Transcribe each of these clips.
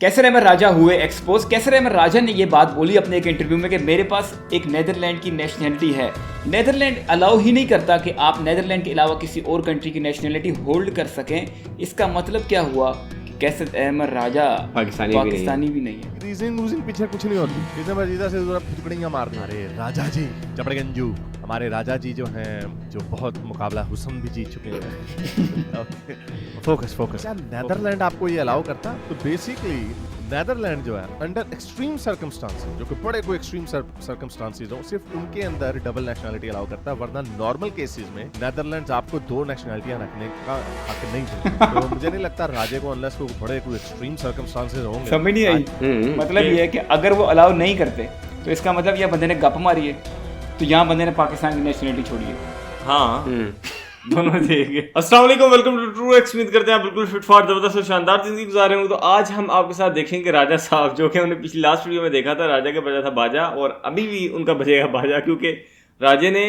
कैसर अहमद राजा हुए एक्सपोज। कैसर अहमद राजा ने ये बात बोली अपने एक इंटरव्यू में कि मेरे पास एक नेदरलैंड की नेशनैलिटी है। नेदरलैंड अलाउ ही नहीं करता कि आप नेदरलैंड के अलावा किसी और कंट्री की नेशनैलिटी होल्ड कर सकें। इसका मतलब क्या हुआ कि कैसर अहमद राजा पाकिस्तानी भी नहीं है। रीजनिंग पीछे कुछ नहीं होती, इतने मजीदा से फुटकड़ियां मारना। अरे राजा जी चपड़गंजू, हमारे राजा जी जो हैं, जो बहुत मुकाबला हुस्न भी जीत चुके हैं। फोकस क्या नेदरलैंड आपको ये अलाउ करता? तो बेसिकली नेदरलैंड जो है अंडर एक्सट्रीम सर्कमस्टांसेस, जो कि बड़े कोई एक्सट्रीम सर्कमस्टांसेस हो, सिर्फ उनके अंदर डबल नेशनैलिटी अलाउ करता है। वरना नॉर्मल केसेस में नेदरलैंड्स आपको दो नेशनैलिटियां रखने का हक नहीं देते। तो मुझे नहीं लगता राजे को, अनलेस को बड़े कोई एक्सट्रीम सर्कमस्टांसेस होंगे। समझ नहीं आई। मतलब ये है कि अगर वो अलाउ नहीं करते तो इसका मतलब यह बंदे ने गप मारी है, तो यहाँ बंदे ने पाकिस्तान की नेशनलिटी छोड़ी है। हाँ दोनों देखे। अस्सलाम वालेकुम, वेलकम टू ट्रू एक्स। उम्मीद करते हैं आप बिल्कुल फिट फाट जबरदस्त और शानदार जिंदगी गुजार रहे होंगे। तो आज हम आपके साथ देखेंगे राजा साहब, जो कि हमने पिछली लास्ट वीडियो में देखा था। राजा का बजा था बाजा और अभी भी उनका बजेगा बाजा, क्योंकि राजे ने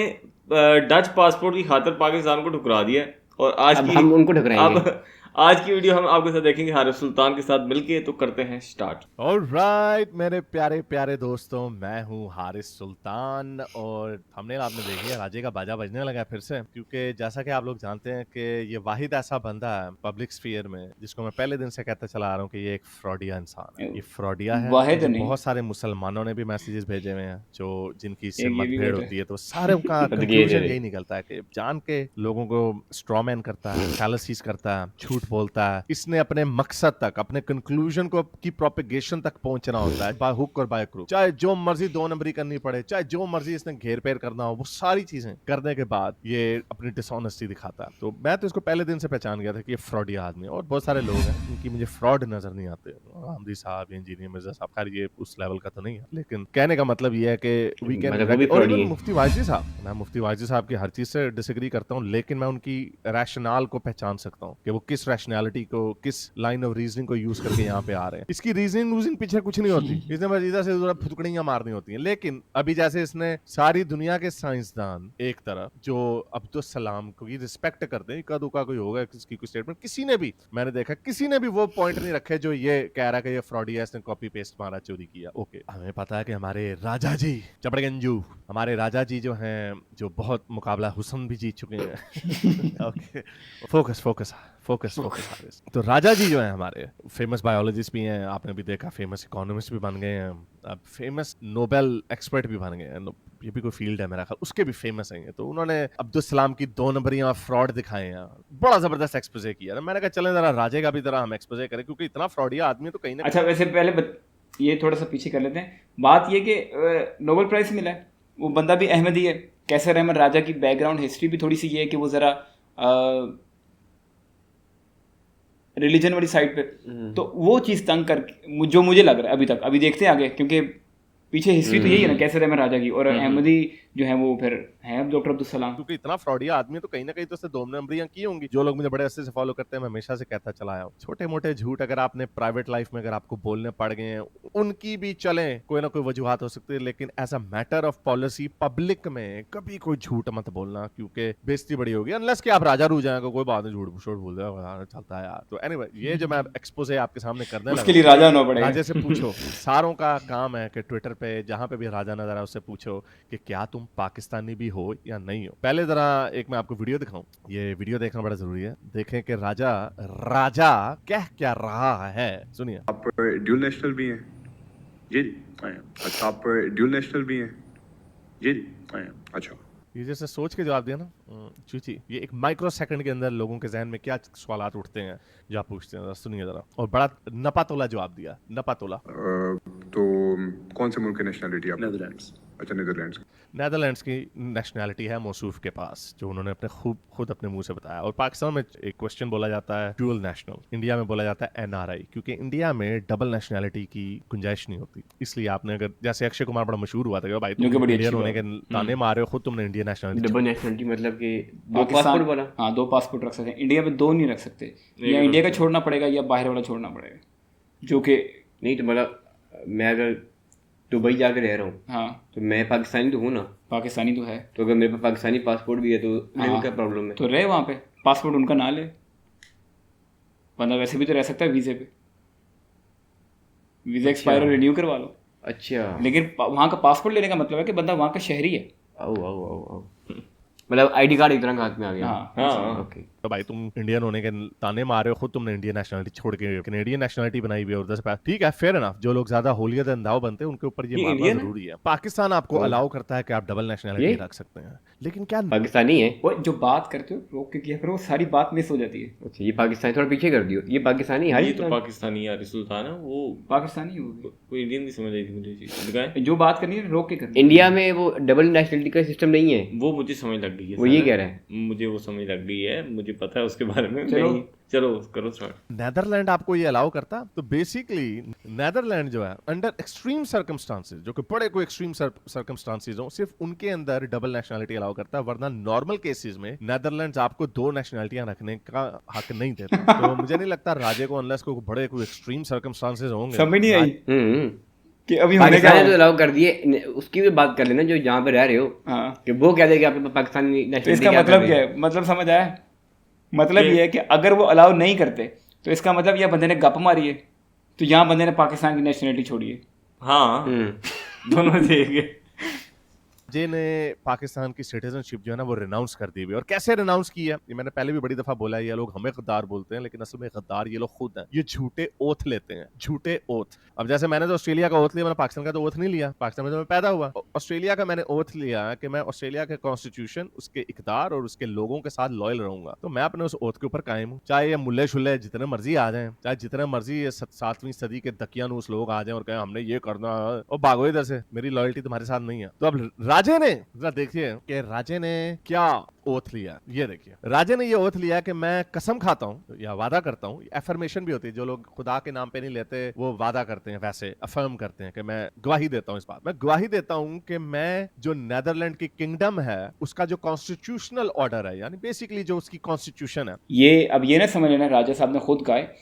डच पासपोर्ट की खातिर पाकिस्तान को ठुकरा दिया। और आज की हम उनको ठुकराएंगे। अब आज की वीडियो हम आपके साथ देखेंगे हारिस सुल्तान के साथ मिलके। तो करते हैं स्टार्ट। ऑलराइट मेरे प्यारे प्यारे दोस्तों, मैं हूँ हारिस सुल्तान और थंबनेल आपने देखी है, राजे का बाजा बजने लगा है फिर से। क्योंकि जैसा कि आप लोग जानते हैं कि ये वाहिद ऐसा बंदा है पब्लिक स्फीयर में जिसको मैं पहले दिन से कहता चला आ रहा हूँ कि ये एक फ्रॉडिया इंसान है। ये फ्रॉडिया है। वाहिद मुझे नहीं। बहुत सारे मुसलमानों ने भी मैसेजेस भेजे हुए हैं जो जिनकी इससे ये भी मतभेड़ भेजे। होती है, तो सारे का कंक्लूजन यही निकलता है कि जान के लोगों को स्ट्रॉमैन करता है, फैलेसीज करता है, झूठ बोलता है। इसने अपने मकसद तक, अपने कंक्लूजन को की प्रोपेगेशन तक पहुंचना होता है, बाय हुक और बाय क्रूक। चाहे जो मर्जी दो नंबरी करनी पड़े, चाहे जो मर्जी इसने घेर पैर करना हो, वो सारी चीजें करने के बाद ये अपनी डिसऑनेस्टी दिखाता है। तो मैं तो इसको पहले दिन से पहचान गया था कि ये फ्रॉडिया आदमी है। और बहुत सारे लोग हैं उनकी मुझे फ्रॉड नजर नहीं आते। आमदी साहब, इंजीनियर मिर्जा साहब, खैर ये उस लेवल का तो नहीं है, लेकिन कहने का मतलब ये है कि वी कैन। और इवन मुफ्ती वाजिद साहब, मैं मुफ्ती वाजिद साहब की हर चीज से डिसएग्री करता हूँ, लेकिन मैं उनकी रैशनल को पहचान सकता हूँ कि वो किस रैशनैलिटी को, किस लाइन ऑफ रीजनिंग को यूज करके यहाँ पे आ रहे हैं। इसकी रीजनिंग पीछे कुछ नहीं होती, इसने मजीदा से फुटकड़ियां मारनी होती हैं। लेकिन अभी जैसे इसने सारी दुनिया के साइंसदान एक तरफ जो अब्दुल सलाम को रिस्पेक्ट करते हैं, इक्का दुक्का कोई होगा किसकी कोई स्टेटमेंट, किसी ने भी, मैंने देखा किसी ने भी वो पॉइंट नहीं रखे जो ये कह रहा है कि ये फ्रॉडिया, इसने कॉपी पेस्ट मारा, चोरी किया। ओके, हमें पता है कि हमारे राजा जी चपड़गंजू, हमारे राजा जी जो हैं, जो बहुत मुकाबला हुस्न भी जीत चुके हैं। Okay, focus. तो राजा जी जो है हमारे फेमस बायोलॉजिस्ट भी हैं, आपने भी देखा, फेमस इकोनॉमिस्ट भी बन गए हैं, अब फेमस नोबेल एक्सपर्ट भी बन गए हैं। ये भी कोई फील्ड है मेरा ख्याल, उसके भी फेमस हैं। तो उन्होंने अब्दुल सलाम की दो नंबरियां फ्रॉड दिखाए हैं, बड़ा जबरदस्त एक्सपोजे किया। मैंने कहा चलें जरा राजे का भी जरा हम एक्सपोजे करें, क्योंकि इतना फ्रॉडिया आदमी है तो कहीं ना। अच्छा, वैसे पहले ये थोड़ा सा पीछे कर लेते हैं। बात ये कि नोबेल प्राइज मिला है, वो बंदा भी अहमदी है। कैसर अहमद राजा की बैकग्राउंड हिस्ट्री भी थोड़ी सी ये है कि वो ज़रा रिलीजन वाली साइड पे, तो वो चीज़ तंग कर, जो मुझे लग रहा है अभी देखते हैं आगे, क्योंकि पीछे हिस्ट्री तो यही है ना कैसर अहमद राजा की। और अहमदी जो है वो फिर है डॉक्टर अब्दुल सलाम। क्योंकि इतना फ्रॉडिया आदमी है तो कहीं ना कहीं तो उससे दो नंबरियां की होंगी। जो लोग मुझे बड़े अच्छे से फॉलो करते हैं, मैं हमेशा से कहता चला आया हूं, छोटे मोटे झूठ अगर आपने प्राइवेट लाइफ में अगर आपको बोलने पड़ गए हैं, उनकी भी चलें, कोई ना कोई वजूहत हो सकती है, लेकिन as a matter of policy public में कभी कोई झूठ मत बोलना, क्योंकि बेइज्जती बड़ी होगी। अनलेस कि आप राजा रू जाएंगे, कोई बात नहीं, झूठ शूठ बोल देगा, चलता है यार। तो एनीवे, ये जो मैं एक्सपोजे आपके सामने करने लगा, उसके लिए राजा होना पड़ेगा। राजे से पूछो, सारों का काम है कि ट्विटर पे जहां पे भी राजा नजर आए उससे पूछो कि क्या तुम पाकिस्तानी भी हो या नहीं हो। पहले जरा एक मैं आपको वीडियो दिखाऊं, ये वीडियो देखना बड़ा जरूरी है, देखें कि राजा क्या रहा है। सुनिए। आप ड्यूल नेशनल भी हैं? जी। अच्छा, आप ड्यूल नेशनल भी हैं? जी। अच्छा, ये जैसे सोच के जवाब दिया ना चूची, ये एक माइक्रो सेकंड के अंदर लोगों के जहन में क्या सवाल उठते हैं जो आप पूछते हैं, सुनिए जरा। और बड़ा नपातोला जवाब दिया, नपातोला। तो कौन से मुल्क की नेशनलिटी आप? नेदरलैंड्स। अच्छा, नेदरलैंड्स की नेशनैलिटी है मौसूफ के पास, जो उन्होंने अपने खुद अपने मुंह से बताया। और पाकिस्तान में एक क्वेश्चन बोला जाता है ड्यूअल नेशनल, इंडिया में बोला जाता है एनआरआई, क्योंकि इंडिया में डबल नेशनैलिटी की गुंजाइश नहीं होती। इसलिए आपने, अगर जैसे अक्षय कुमार बड़ा मशहूर हुआ था कि भाई तुम इंडियन होने के ताने मारे हो, खुद तुमने इंडियन नेशनैलिटी। डबल नेशनलिटी मतलब कि दो पाकिस्तान, पासपोर्ट वाला। हाँ, 2 पासपोर्ट रख सकते हैं, इंडिया में 2 नहीं रख सकते। या इंडिया का छोड़ना पड़ेगा या बाहर वाला छोड़ना पड़ेगा, जो कि नहीं तो मतलब मैं अगर दुबई जाकर रह रहा हूँ, हाँ, तो मैं पाकिस्तानी तो हूँ ना, पाकिस्तानी तो है, तो अगर मेरे पास पाकिस्तानी पासपोर्ट भी है तो मेरे क्या प्रॉब्लम है? तो रहे वहाँ पे, पासपोर्ट उनका ना ले, बंदा वैसे भी तो रह सकता है वीज़े पे। वीजा एक्सपायर और रिन्यू करवा लो। अच्छा। लेकिन वहाँ का पासपोर्ट लेने का मतलब है कि बंदा वहाँ का शहरी है। आओ मतलब आईडी कार्ड एक तरह का हाथ में आ गया। हाँ ओके। तो भाई तुम इंडियन होने के ताने मार रहे हो, खुद तुमने इंडियन नेशनलिटी छोड़ के कैनेडियन नेशनलिटी बनाई हुई है और 10 ठीक है, फेयर एनफ। जो लोग ज्यादा होलियर देन दाव बनते हैं उनके ऊपर ये मारना इंडियन है? जरूरी है। पाकिस्तान आपको अलाउ करता है कि आप डबल नेशनलिटी रख सकते हैं, लेकिन क्या पाकिस्तानी है? वो जो बात करते हो रोक के किया करो, वो सारी बात मिस हो जाती है। अच्छा, ये पाकिस्तानी थोड़ा पीछे कर दियो। ये पाकिस्तानी है? ये तो पाकिस्तानी यार सुल्तान है वो, पाकिस्तानी होगी, कोई इंडियन नहीं समझ आई थी मुझे चीज दिखाएं। जो बात करनी है रोक के करनी। इंडिया में वो डबल नेशनलिटी का सिस्टम नहीं है, वो मुझे समझ लग गई है। वो ये कह रहा है। मुझे वो समझ लग गई है, मुझे पता है उसके बारे में। चलो। चलो करो स्टार्ट। नेदरलैंड आपको ये अलाउ करता? तो बेसिकली नेदरलैंड जो है अंडर एक्सट्रीम सर्कमस्टांसेस, जो कि बड़े कोई एक्सट्रीम सर्कमस्टांसेस हो, सिर्फ उनके अंदर डबल नेशनलिटी अलाउ करता है, वरना नॉर्मल केसेस में नेदरलैंड आपको 2 नेशनलिटियां रखने का हक नहीं देता। तो मुझे नहीं लगता राजे को, अनलेस कोई बड़े कोई एक्सट्रीम सर्कमस्टांसेस होंगे। समझ नहीं आई कि अभी होने पाकिस्तान का ने तो अलाउ कर दिए, उसकी भी बात कर लेना जो जहाँ पे रह रहे हो। हाँ। कि वो कह दे कि आप पाकिस्तानी तो नेशनलिटी इसका मतलब क्या है? मतलब समझ आया? मतलब ये है कि अगर वो अलाउ नहीं करते तो इसका मतलब यह बंदे ने गप मारी है, तो यहाँ बंदे ने पाकिस्तान की नेशनलिटी छोड़ी है। हाँ दोनों से एक है। जे ने पाकिस्तान की सिटीजनशिप जो है ना वो रिनाउंस कर दी हुई। और कैसे रिनाउंस की है ये मैंने पहले भी बड़ी दफा बोला है। ये लोग हमें गद्दार बोलते हैं, लेकिन असल में गद्दार ये लोग खुद हैं। ये झूठे ओथ लेते हैं, झूठे ओथ। अब जैसे मैंने तो ऑस्ट्रेलिया का ओथ लिया, मैंने पाकिस्तान का तो ओथ नहीं लिया। पाकिस्तान में तो मैं पैदा हुआ। ऑस्ट्रेलिया का मैंने ओथ लिया कि मैं ऑस्ट्रेलिया के कॉन्स्टिट्यूशन, उसके इकदार और उसके लोगों के साथ लॉयल रहूंगा। तो मैं अपने उस ओथ के ऊपर कायम हूँ, चाहे ये मुल्ले शुल्ले जितने मर्जी आ जाए, चाहे जितने मर्जी ये 7वीं सदी के दकियानूस लोग आ जाए और कहें हमने ये करना है, और भागो इधर से, मेरी लॉयल्टी तुम्हारे साथ नहीं है। तो अब राजे ने देखिए कि राजे ने क्या ओथ लिया। ये देखिए राजे ने ये ओथ लिया कि मैं कसम खाता हूं या वादा करता हूं। एफर्मेशन भी होती है, जो लोग खुदा के नाम पे नहीं लेते वो वादा करते हैं, वैसे अफर्म करते हैं कि मैं गवाही देता हूं इस बात। मैं गवाही देता हूं कि मैं जो नेदरलैंड की किंगडम है उसका जो कॉन्स्टिट्यूशनल ऑर्डर है, यानी बेसिकली जो उसकी कॉन्स्टिट्यूशन है। ये अब ये ना समझ लेना, राजा साहब ने खुद कहा है,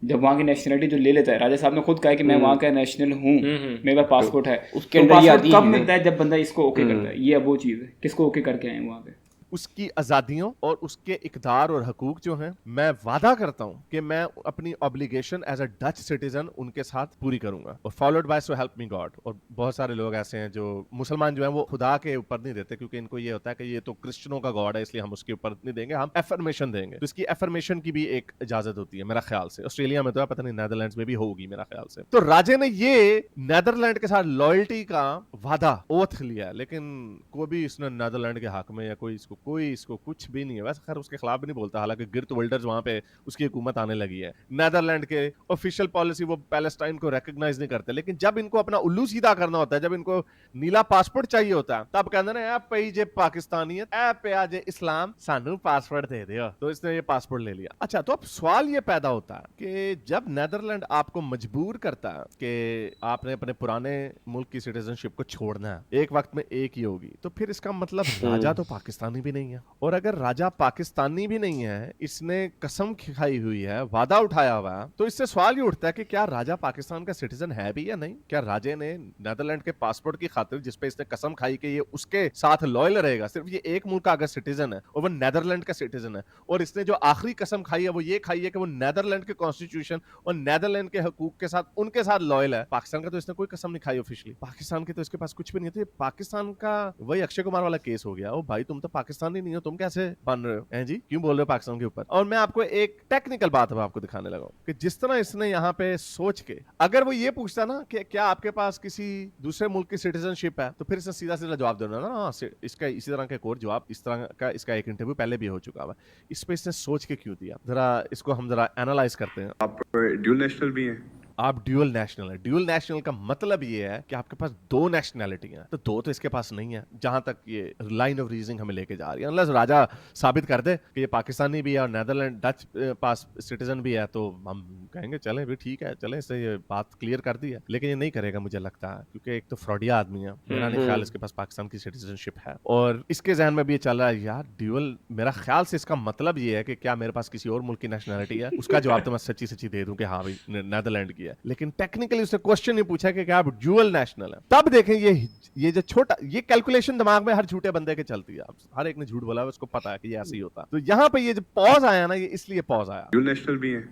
जब वहाँ की नेशनलिटी जो ले लेता है, राजा साहब ने खुद कहा है कि मैं वहाँ का नेशनल हूँ, मेरे पास पासपोर्ट है। उसके तो अंदर ये पासपोर्ट आती कब है मिलता है? जब बंदा इसको ओके करता है। ये अब वो चीज़ है, किसको ओके करके आए वहाँ पे। उसकी आजादियों और उसके इकदार और हकूक जो हैं, मैं वादा करता हूं कि मैं अपनी obligation as a Dutch citizen उनके साथ पूरी करूंगा। और followed by so help me god. और बहुत सारे लोग ऐसे हैं जो मुसलमान जो हैं वो खुदा के ऊपर नहीं देते, क्योंकि इनको ये होता है कि ये तो क्रिश्चियनों का गॉड है, इसलिए हम उसके ऊपर नहीं देंगे, हम एफर्मेशन देंगे। तो इसकी एफर्मेशन की भी एक इजाजत होती है मेरा ख्याल से। ऑस्ट्रेलिया में तो है, पता नहीं नेदरलैंड्स में भी होगी मेरा ख्याल से। तो राजे ने ये नेदरलैंड के साथ लॉयल्टी का वादा ओथ लिया, लेकिन कोई भी इसने नेदरलैंड के हक में या कोई इसको कुछ भी नहीं है। वैसे खैर उसके खिलाफ भी नहीं बोलता, हालांकि गिर्त विल्डर्स वहां पे उसकी हुकूमत आने लगी है। नेदरलैंड के ऑफिशियल पॉलिसी वो पैलेस्टाइन को रिकॉग्नाइज नहीं करते, लेकिन जब इनको अपना उल्लू सीधा करना होता है, जब इनको नीला पासपोर्ट चाहिए होता है, तब कहते हैं आप पे जे पाकिस्तानी पे आज इस्लाम सानू पासपोर्ट दे दियो। तो इसने ये पासपोर्ट ले लिया। अच्छा, तो अब सवाल ये पैदा होता है कि जब नेदरलैंड आपको मजबूर करता है कि आपने अपने पुराने मुल्क की सिटीजनशिप को छोड़ना है, एक वक्त में एक ही होगी, तो फिर इसका मतलब राजा तो पाकिस्तानी भी नहीं है। और अगर राजा पाकिस्तानी भी नहीं है, इसने कसम खाई हुई है, वादा उठाया हुआ है, तो इससे सवाल ये उठता है कि क्या राजा पाकिस्तान का सिटीजन है भी या नहीं। क्या राजे ने नेदरलैंड के पासपोर्ट की खातिर, जिसपे इसने कसम खाई कि ये उसके साथ लॉयल रहेगा, सिर्फ ये एक मुल्क का अगर सिटीजन है और वो नेदरलैंड का सिटीजन है, और इसने जो आखिरी कसम खाई है वो ये खाई है कि वो नेदरलैंड के कॉन्स्टिट्यूशन और नेदरलैंड के हकूक के साथ उनके साथ लॉयल है। पाकिस्तान का तो इसने कोई कसम नहीं खाई ऑफिशियली, पाकिस्तान की तो इसके पास कुछ भी नहीं है। तो ये पाकिस्तान का वही अक्षय कुमार वाला केस हो गया। ओ भाई, तुम तो पाकिस्तानी नहीं हो, तुम कैसे बन रहे हो हैं जी, क्यों बोल रहे हो पाकिस्तान के ऊपर। और मैं आपको एक टेक्निकल बात अब आपको दिखाने लगा कि जिस तरह इसने यहाँ पे सोच के, अगर वो ये पूछता ना कि क्या आपके पास किसी दूसरे मुल्क की सिटीजनशिप है, तो फिर इसने सीधा सीधा जवाब देना ना, हाँ, इसका इसी तरह का एक और जवाब, इस तरह का इसका एक इंटरव्यू पहले भी हो चुका है। इस पे इसने सोच के क्यों दिया, जरा इसको हम जरा एनालाइज करते हैं। आप ड्यूल नेशनल भी हैं? आप ड्यूअल नेशनल है। ड्यूअल नेशनल का मतलब ये है कि आपके पास 2 नेशनैलिटी हैं, तो 2 तो इसके पास नहीं है, जहां तक ये लाइन ऑफ रीजनिंग हमें लेके जा रही है। अनलेस राजा साबित कर दे कि ये पाकिस्तानी भी है और नेदरलैंड डच पास सिटीजन भी है, तो हम कहेंगे चलें भी ठीक है, चलें, इससे ये बात क्लियर कर दी है। लेकिन ये नहीं करेगा मुझे लगता है, क्योंकि एक तो फ्रॉडिया आदमी है, मेरा नहीं ख्याल इसके पास पाकिस्तान की सिटीजनशिप है। और इसके जहन में भी ये चल रहा है यार ड्यूअल, मेरा ख्याल से इसका मतलब ये है कि क्या मेरे पास किसी और मुल्क की नेशनैलिटी है। उसका जवाब तो मैं सच्ची सच्ची दे दूं कि हाँ भाई नेदरलैंड की है, लेकिन टेक्निकली उसने क्वेश्चन नहीं पूछा कि क्या आप ड्यूअल नेशनल है। तब देखें ये जो छोटा, ये कैलकुलेशन दिमाग में हर झूठे बंदे के चलती है। हर एक ने झूठ बोला है, उसको पता है कि ये ऐसे ही होता है। तो यहाँ पे ये जो पॉज आया ना, ये इसलिए पॉज आया। ड्यूल नेशनल भी हैं?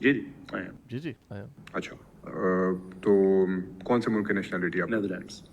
जी जी जी आया। अच्छा, तो कौन से मुल्क की नेशनलिटी आप? नेदरलैंड्स।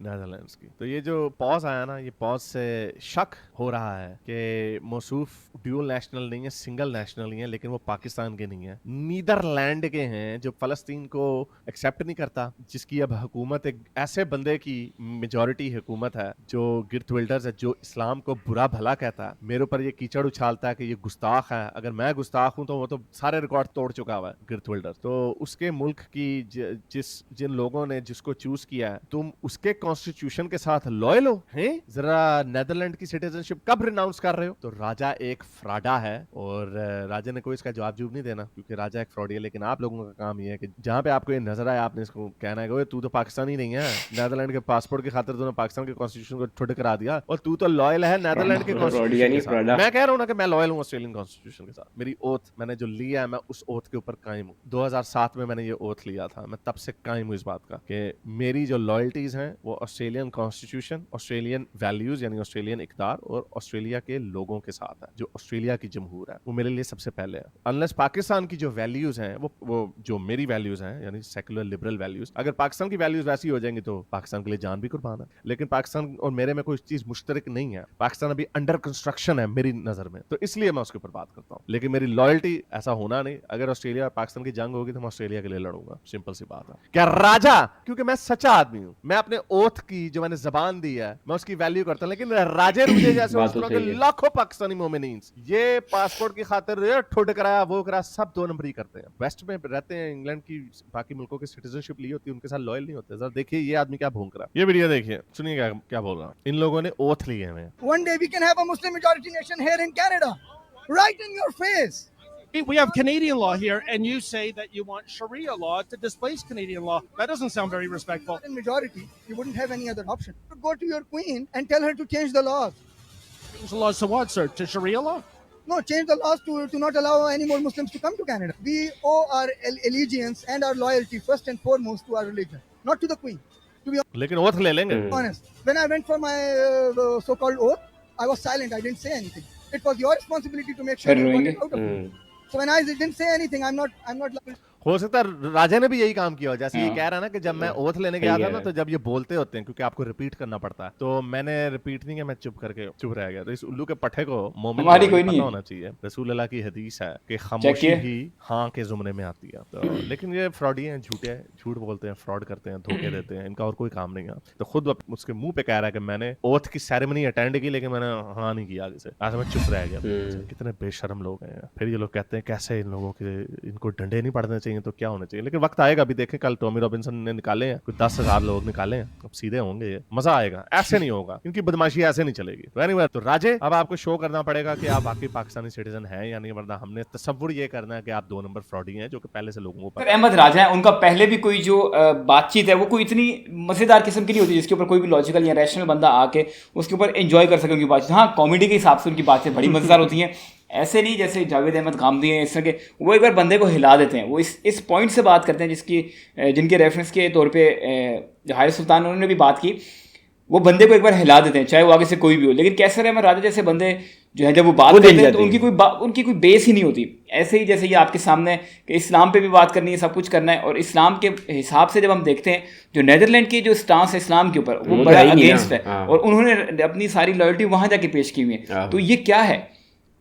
नेदरलैंड्स की। तो ये जो पॉज आया ना, ये पॉज से शक हो रहा है कि मौसूफ ड्यूल नेशनल नहीं है, सिंगल नेशनल ही है, लेकिन वो पाकिस्तान के नहीं है, नीदरलैंड के हैं, जो फलस्तीन को एक्सेप्ट नहीं करता, जिसकी अब हुकूमत एक ऐसे बंदे की मेजॉरिटी हुकूमत है जो गिर्थ विल्डर्स है, जो इस्लाम को बुरा भला कहता है, मेरे ऊपर ये कीचड़ उछालता है कि ये गुस्ताख है। अगर मैं गुस्ताख हूं तो वो तो सारे रिकॉर्ड तोड़ चुका हुआ है गिर्थ विल्डर्स। तो उसके मुल्क की जिन लोगों ने जिसको चूज किया है, तुम उसके कॉन्स्टिट्यूशन के साथ लॉयल हो हैं? जरा नेदरलैंड की सिटीजनशिप कब रिनाउंस कर रहे हो? तो राजा एक फ्रॉडा है और राजा ने कोई इसका जवाब नहीं देना, क्योंकि राजा एक फ्रॉडी है। लेकिन आप लोगों का काम ये है कि जहां पे आपको ये नजर आए, आपने इसको कहना है तू तो पाकिस्तानी नहीं है, नेदरलैंड के पासपोर्ट की खातिर तूने पाकिस्तान के कॉन्स्टिट्यूशन को ठुड करा दिया, और तू तो लॉयल है नेदरलैंड के कॉन्स्टिट्यूशन के साथ। मैं कह रहा हूं ना कि मैं लॉयल हूं ऑस्ट्रेलियन कॉन्स्टिट्यूशन के साथ। मेरी ओथ मैंने जो लिया है, मैं उस ओथ के ऊपर कायम हूं। 2007 में मैंने ये ओथ लिया था, मैं तब से कायम हूं इस बात का कि मेरी जो लॉयल्टीज हैं वो ऑस्ट्रेलियन कॉन्स्टिट्यूशन, ऑस्ट्रेलियन वैल्यूज यानी ऑस्ट्रेलियन इक़दार और ऑस्ट्रेलिया के लोगों के साथ है। जो ऑस्ट्रेलिया की जमहूर है वो मेरे लिए सबसे पहले है। अनलेस पाकिस्तान की जो वैल्यूज हैं वो जो मेरी वैल्यूज हैं यानी सेकुलर लिबरल वैल्यूज, अगर पाकिस्तान की वैल्यूज वैसी हो जाएंगी तो पाकिस्तान के लिए जान भी कुर्बान है। लेकिन पाकिस्तान और मेरे में कोई चीज मुश्तरक नहीं है, पाकिस्तान अभी अंडर कंस्ट्रक्शन है मेरी नजर में, तो इसलिए मैं उसके ऊपर बात करता हूँ। लेकिन मेरी लॉयल्टी ऐसा होना नहीं। अगर ऑस्ट्रेलिया और पाकिस्तान की जंग होगी तो मैं ऑस्ट्रेलिया के लिए लड़ूंगा, सिंपल सी बात है। क्या राजा, क्योंकि मैं सच्चा आदमी हूँ, मैं अपने ओथ की जो मैंने जबान दी है मैं उसकी वैल्यू करता हूँ। लेकिन राजे रुझे जैसे लाखों पाकिस्तानी मोमिनीन्स ये पासपोर्ट की खातिर ठुड कराया, वो कराया, सब 2 नंबर ही करते हैं। वेस्ट में रहते हैं, इंग्लैंड की बाकी मुल्कों की सिटीजनशिप ली होती है, उनके साथ लॉयल नहीं होते। जरा देखिए ये आदमी क्या भूंग रहा है। ये वीडियो देखिए, सुनिए क्या बोल रहा है। इन लोगों ने ओथ लिए हैं। One day we can have a Muslim majority nation here in Canada, right in your face. We have Canadian law here, and you say that you want Sharia law to displace Canadian law. That doesn't sound very respectful. In majority, you wouldn't have any other option. Go to your queen and tell her to change the laws. Change the laws to what, sir? To Sharia law? No, change the laws to not allow any more Muslims to come to Canada. We owe our allegiance and our loyalty first and foremost to our religion, not to the queen. To be लेकिन oath ले लेंगे। honest, when I went for my so-called oath, I was silent. I didn't say anything. It was your responsibility to make sure you got it out of it. So when I didn't say anything, I'm not. हो सकता है राजा ने भी यही काम किया हो, जैसे ये कह रहा है ना कि जब मैं ओथ लेने गया था ना, तो जब ये बोलते होते हैं क्योंकि आपको रिपीट करना पड़ता है, तो मैंने रिपीट नहीं किया, मैं चुप रह गया। तो इस उल्लू के पट्टे को मोमिन को पता होना चाहिए। रसूल अल्लाह की हदीस है कि खामोशी ही हाँ के जुमरे में आती है। तो लेकिन ये फ्रॉडी हैं, झूठ बोलते हैं, फ्रॉड करते हैं, धोखे देते हैं, इनका और कोई काम नहीं है। तो खुद उसके मुंह पे कह रहा है कि मैंने ओथ की सेरेमनी अटेंड की, लेकिन मैंने हाँ नहीं किया आगे से। आज मैं चुप रह गया। कितने बेशर्म लोग हैं। फिर ये लोग कहते हैं कैसे इन लोगों के, इनको डंडे नहीं पड़ने चाहिए तो क्या होना चाहिए। लेकिन वक्त आएगा, अभी देखें कल टॉमी रॉबिन्सन ने निकाले हैं, कुछ 10,000 लोग निकाले हैं, अब सीधे होंगे, ये मजा आएगा। ऐसे नहीं होगा, इनकी बदमाशी ऐसे नहीं चलेगी। तो एनीवे, तो राजे अब आपको शो करना पड़ेगा कि आप वाकई पाकिस्तानी सिटीजन हैं या नहीं, वरना हमने तसव्वुर ये करना है कि आप 2 नंबर फ्रॉडी हैं, जो कि पहले से लोगों को। अहमद राजा है, उनका पहले भी कोई जो बातचीत है वो कोई इतनी मजेदार किस्म की नहीं होती जिसके ऊपर कोई भी लॉजिकल या रैशनल बंदा आके उसके ऊपर एंजॉय कर सके उनकी बातचीत। हाँ, कॉमेडी के हिसाब से उनकी बातें बड़ी मजेदार होती हैं, ऐसे नहीं जैसे जावेद अहमद गामदी हैं इस तरह के, वो एक बार बंदे को हिला देते हैं। वो इस पॉइंट से बात करते हैं जिनके रेफरेंस के तौर पे हारिस सुल्तान उन्होंने भी बात की। वो बंदे को एक बार हिला देते हैं, चाहे वो आगे से कोई भी हो। लेकिन कैसर अहमद राजा जैसे बंदे जो है, जब वो बात करते हैं तो उनकी कोई बेस ही नहीं होती। ऐसे ही जैसे ये आपके सामने कि इस्लाम पे भी बात करनी है, सब कुछ करना है, और इस्लाम के हिसाब से जब हम देखते हैं जो नेदरलैंड की जो स्टांस है इस्लाम के ऊपर, वो बड़ा अगेंस्ट है, और उन्होंने अपनी सारी लॉयल्टी वहाँ जाके पेश की हुई है। तो ये क्या है,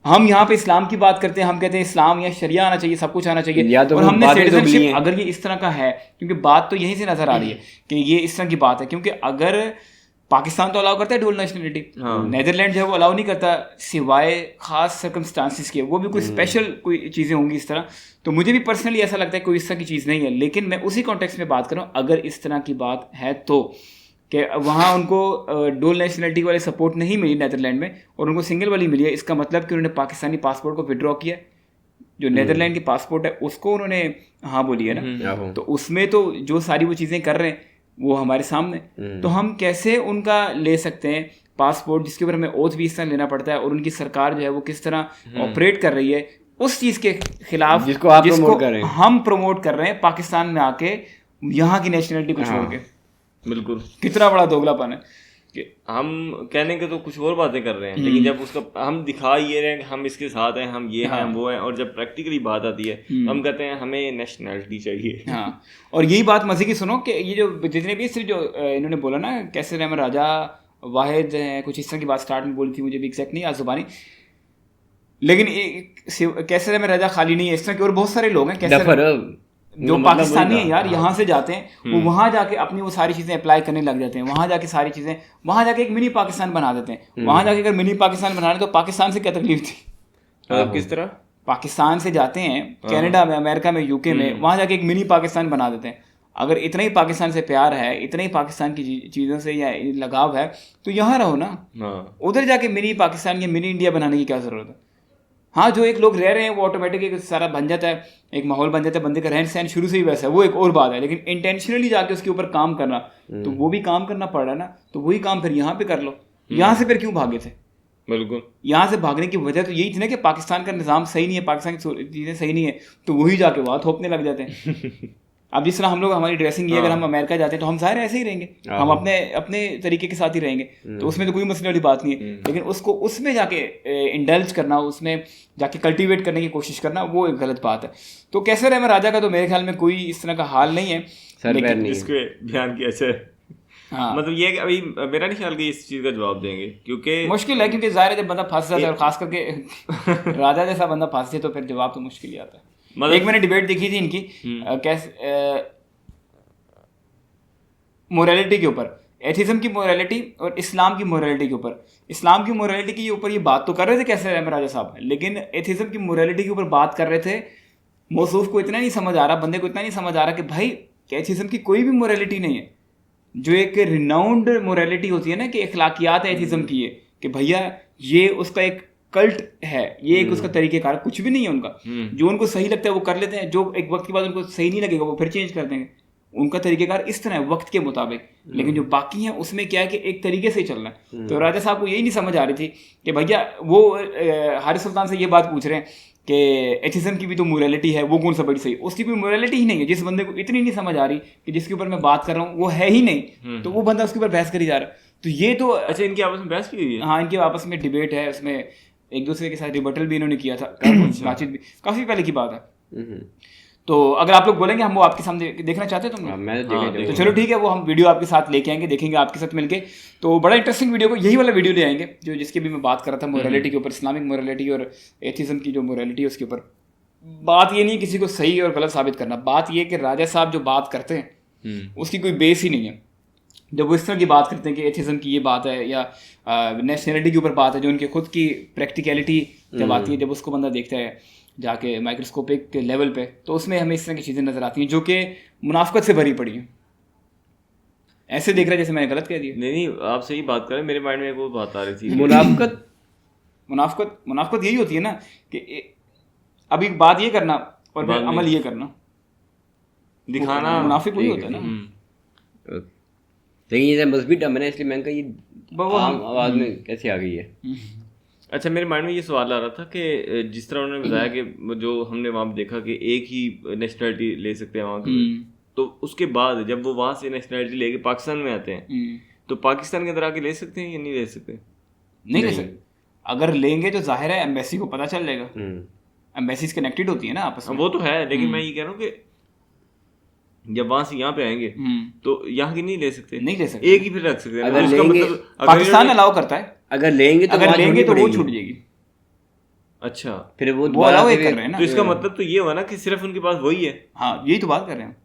हम यहाँ पे इस्लाम की बात करते हैं, हम कहते हैं इस्लाम या शरिया आना चाहिए, सब कुछ आना चाहिए, और हमने सिटीजनशिप, अगर ये इस तरह का है, क्योंकि बात तो यहीं से नजर आ रही है कि ये इस तरह की बात है। क्योंकि अगर पाकिस्तान तो अलाउ करता है डुअल नेशनलिटी, नेदरलैंड जो है वो अलाउ नहीं करता, सिवाय खास सर्कमस्टांसिस के, वो भी कोई स्पेशल कोई चीज़ें होंगी इस तरह। तो मुझे भी पर्सनली ऐसा लगता है कोई इस तरह की चीज़ नहीं है। लेकिन मैं उसी कॉन्टेक्स्ट में बात कर रहा हूँ, अगर इस तरह की बात है तो कि वहाँ उनको डुअल नेशनलिटी वाले सपोर्ट नहीं मिली नेदरलैंड में, और उनको सिंगल वाली मिली है, इसका मतलब कि उन्होंने पाकिस्तानी पासपोर्ट को विड्रॉ किया, जो नेदरलैंड की पासपोर्ट है उसको उन्होंने हाँ बोली है ना। तो उसमें तो जो सारी वो चीज़ें कर रहे हैं वो हमारे सामने, तो हम कैसे उनका ले सकते हैं पासपोर्ट जिसके ऊपर हमें ओथ भी इस तरह लेना पड़ता है, और उनकी सरकार जो है वो किस तरह ऑपरेट कर रही है उस चीज़ के खिलाफ जिसको हम प्रमोट कर रहे हैं पाकिस्तान में आके यहाँ की नेशनलिटी को छोड़ के। बिल्कुल, कितना बड़ा दोगलापन है। कि हम कहने के तो कुछ और बातें कर रहे हैं, लेकिन जब उसका हम दिखा ये रहे हैं कि हम इसके साथ हैं, हम ये हैं, हम वो हैं, और जब प्रैक्टिकली बात आती है तो हम कहते हैं हमें नेशनैलिटी चाहिए। हाँ, और यही बात मजे की सुनो कि ये जो जितने भी सिर्फ जो इन्होंने बोला ना कैसर अहमद राजा, वाहिद कुछ इस तरह की बात स्टार्ट में बोली थी, मुझे भी एग्जैक्ट नहीं आज जुबानी, लेकिन कैसर अहमद राजा खाली नहीं है, इस तरह के और बहुत सारे लोग हैं जो पाकिस्तानी है यार, यहाँ से जाते हैं वो वहाँ जाके अपनी वो सारी चीज़ें अप्लाई करने लग जाते हैं, वहाँ जाके सारी चीज़ें, वहाँ जाके एक मिनी पाकिस्तान बना देते हैं। वहाँ जाके अगर मिनी पाकिस्तान बना रहे तो पाकिस्तान से क्या तकलीफ थी? किस तरह पाकिस्तान से जाते हैं कनाडा में, अमेरिका में, यूके में, वहाँ जाके एक मिनी पाकिस्तान बना देते हैं। अगर इतना ही पाकिस्तान से प्यार है, इतना ही पाकिस्तान की चीज़ों से या लगाव है तो यहाँ रहो ना, उधर जाके मिनी पाकिस्तान या मिनी इंडिया बनाने की क्या ज़रूरत है? हाँ, जो एक लोग रह रहे हैं वो ऑटोमेटिक एक सारा बन जाता है, एक माहौल बन जाता है, बंदे का रहन सहन शुरू से ही वैसा है, वो एक और बात है। लेकिन इंटेंशनली जाके उसके ऊपर काम करना, तो वो भी काम करना पड़ रहा है ना, तो वही काम फिर यहाँ पे कर लो। यहाँ से फिर क्यों भागे थे? बिल्कुल, यहाँ से भागने की वजह तो यही थी ना कि पाकिस्तान का निज़ाम सही नहीं है, पाकिस्तान की चीज़ें सही नहीं है, तो वही जाके वहाँ थोपने लग जाते हैं। अब जिस तरह हम लोग, हमारी ड्रेसिंग ये, अगर हम अमेरिका जाते हैं तो हम सारे ऐसे ही रहेंगे, हम अपने तरीके के साथ ही रहेंगे, तो उसमें तो कोई मसले वाली बात नहीं है। लेकिन उसको उसमें जाके इंडल्ज करना, उसमें जाके कल्टीवेट करने की कोशिश करना, वो एक गलत बात है। तो कैसर अहमद राजा का तो मेरे ख्याल में कोई इस तरह का हाल नहीं है, इसके बयान किया जाए। हाँ, मतलब ये कि अभी मेरा नहीं ख्याल कि इस चीज़ का जवाब देंगे, क्योंकि मुश्किल है, क्योंकि ज़ाहिर है जब बंदा फंस जाता है, और खास करके राजा जैसा बंदा फंस जाए तो फिर जवाब तो मुश्किल ही आता है। एक मैंने डिबेट देखी थी इनकी कैसे मोरालिटी के ऊपर, एथिज्म की मोरालिटी और इस्लाम की मोरालिटी के ऊपर। इस्लाम की मोरालिटी के ऊपर ये बात तो कर रहे थे कैसर अहमद राजा साहब, लेकिन एथिज्म की मोरालिटी के ऊपर बात कर रहे थे। मौसूफ को इतना नहीं समझ आ रहा, बंदे को इतना नहीं समझ आ रहा कि भाई एथिज्म की कोई भी मोरालिटी नहीं है। जो एक रिनाउंड मोरालिटी होती है ना, कि अखलाकियात है एथिज्म की, ये कि भैया ये उसका एक कल्ट है, ये एक उसका तरीक़ेकार, कुछ भी नहीं है उनका। जो उनको सही लगता है वो कर लेते हैं, जो एक वक्त के बाद उनको सही नहीं लगेगा वो फिर चेंज कर देंगे। उनका तरीक़ेकार इस तरह है वक्त के मुताबिक, लेकिन जो बाकी हैं उसमें क्या है कि एक तरीके से ही चलना है। तो राजा साहब को यही नहीं समझ आ रही थी कि भैया वो हारिस सुल्तान से ये बात पूछ रहे हैं कि एथिज्म की भी तो मोरालिटी है, वो कौन सा बड़ी सही, उसकी कोई मोरालिटी ही नहीं है। जिस बंदे को इतनी नहीं समझ आ रही कि जिसके ऊपर मैं बात कर रहा हूँ वो है ही नहीं, तो वो बंदा उसके ऊपर बहस करी जा रहा है। तो ये तो अच्छा, इनकी आपस में बहस की हुई है? हाँ, इनके आपस में डिबेट है, उसमें एक दूसरे के साथ रिबटल भी इन्होंने किया था, बातचीत भी काफ़ी पहले की बात है। तो अगर आप लोग बोलेंगे हम वो आपके सामने देखना चाहते हैं तुम तो चलो ठीक है, वो हम वीडियो आपके साथ लेके आएंगे, देखेंगे आपके साथ मिलके। तो बड़ा इंटरेस्टिंग वीडियो को यही वाला वीडियो ले आएंगे जो जिसकी भी मैं बात कर रहा था, मोरालिटी के ऊपर, इस्लामिक मोरालिटी और एथिज्म की जो मोरालिटी है उसके ऊपर। बात ये नहीं है किसी को सही और गलत साबित करना, बात ये कि राजा साहब जो बात करते हैं उसकी कोई बेस ही नहीं है। जब वो इस तरह की बात करते हैं कि एथिज्म की ये बात है या नेशनलिटी के ऊपर बात है, जो उनकी खुद की प्रैक्टिकलिटी जब आती है, जब उसको बंदा देखता है जाके माइक्रोस्कोपिक के लेवल पे, तो उसमें हमें इस तरह की चीज़ें नज़र आती हैं जो कि मुनाफकत से भरी पड़ी हैं। ऐसे देख रहा है जैसे मैंने गलत कह दिया। नहीं, आप सही बात करें, मेरे माइंड में एक और बात आ रही थी। मुनाफकत यही होती है ना कि अभी बात ये करना और फिर अमल ये करना, दिखाना, मुनाफिक वही होता है ना। लेकिन ये मजहबी डम है ना, इसलिए मैंने कहा ये आम आवाज़ में कैसे आ गई है। अच्छा, मेरे माइंड में ये सवाल आ रहा था कि जिस तरह उन्होंने बताया कि जो हमने वहाँ देखा कि एक ही नेशनलिटी ले सकते हैं वहाँ के, तो उसके बाद जब वो वहाँ से नेशनलिटी लेके पाकिस्तान में आते हैं तो पाकिस्तान के अंदर आके ले सकते हैं या नहीं ले सकते? नहीं ले सकते। अगर लेंगे तो जाहिर है एम्बेसी को पता चल जाएगा, एम्बेसीज कनेक्टेड होती है ना आपस में। वो तो है, लेकिन मैं ये कह रहा हूँ कि जब वहां से यहाँ पे आएंगे तो यहाँ की नहीं ले सकते, नहीं ले सकते, एक ही फिर रख सकते हैं। अगर उसका लेंगे, मतलब पाकिस्तान अलाउ करता है, अगर लेंगे तो वो छूट जाएगी। अच्छा, फिर वो अलाउ कर रहे हैं ना, तो इसका मतलब तो ये हुआ ना कि सिर्फ उनके पास वही है। हाँ, यही तो बात कर रहे हैं।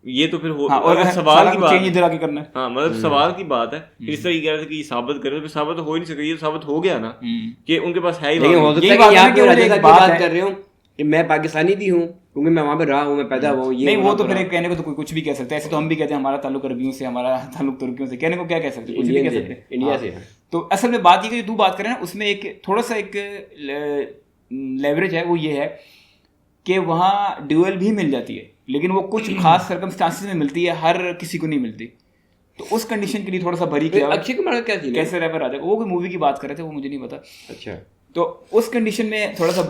ये तो फिर हो, हाँ, और सवाल की बात चेंज इधर आके करना है। हाँ, मतलब सवाल की बात है। फिर इस तरह ये कह रहे थे कि साबित करें, तो साबित हो ही नहीं सके। ये साबित हो गया ना कि उनके पास है ही। लेकिन हो सकता है कि यहाँ पे राजा की बात कर रहे हो कि मैं पाकिस्तानी भी हूँ क्योंकि मैं वहाँ पे रहा हूँ, मैं पैदा हुआ हूँ। नहीं, वो तो फिर कहने को तो कोई कुछ भी कह सकता है। ऐसे तो हम भी कहते हैं हमारा ताल्लुक अरबियों से, हमारा ताल्लुक तुर्कियों से, कहने को क्या कह सकते हैं, कुछ भी कह सकते हैं, इंडिया से। तो असल में बात ये कि तू बात कर रहे हैं ना, उसमें एक थोड़ा सा एक लेवरेज है, वो ये है कि वहाँ ड्यूअल भी मिल जाती है, लेकिन वो कुछ खास सर्कमस्टांसेस में मिलती है, हर किसी को नहीं मिलती। तो उस कंडीशन के लिए थोड़ा सा भरी किया। अक्षय कुमार का क्या सीन है? कैसे रैपर राजा, वो कोई मूवी की बात कर रहे थे, वो मुझे नहीं पता। अच्छा, तो उस कंडीशन में थोड़ा सा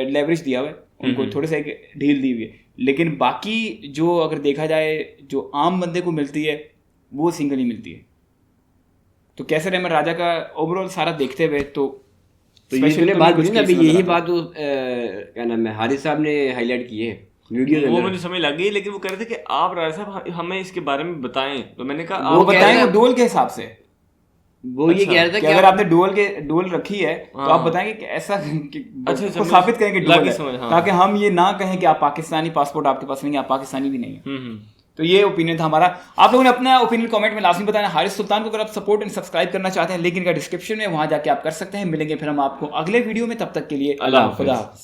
लेवरेज दिया हुआ है उनको, थोड़ा सा एक ढील दी हुई है। लेकिन बाकी जो अगर देखा जाए जो आम बंदे को मिलती है वो सिंगल ही मिलती है। तो कैसर अहमद राजा का ओवरऑल सारा देखते हुए तो ये तूने बात बोली ना अभी, यही बात तो क्या नाम है हारिस साहब ने हाईलाइट की है वीडियो वो मुझे समझ लग गई, लेकिन वो कह रहे थे कि आप राजा साहब हमें इसके बारे में बताएं, तो मैंने कहा वो बताएं डोल के हिसाब से। वो ये कह रहा था कि अगर आपने डोल रखी है तो आप बताएंगे कि ऐसा उसको साबित करें कि डोल है, ताकि हम ये ना कहें कि आप पाकिस्तानी पासपोर्ट आपके पास नहीं है, आप पाकिस्तानी भी नहीं है। तो ये ओपिनियन था हमारा। आप लोगों ने अपना ओपिनियन कमेंट में लाजमी बताना। हारिस सुल्तान को अगर आप सपोर्ट एंड सब्सक्राइब करना चाहते हैं, लिंक इनका डिस्क्रिप्शन में, वहां जाके आप कर सकते हैं। मिलेंगे फिर हम आपको अगले वीडियो में, तब तक के लिए अल्लाह खुदा हाफिज़।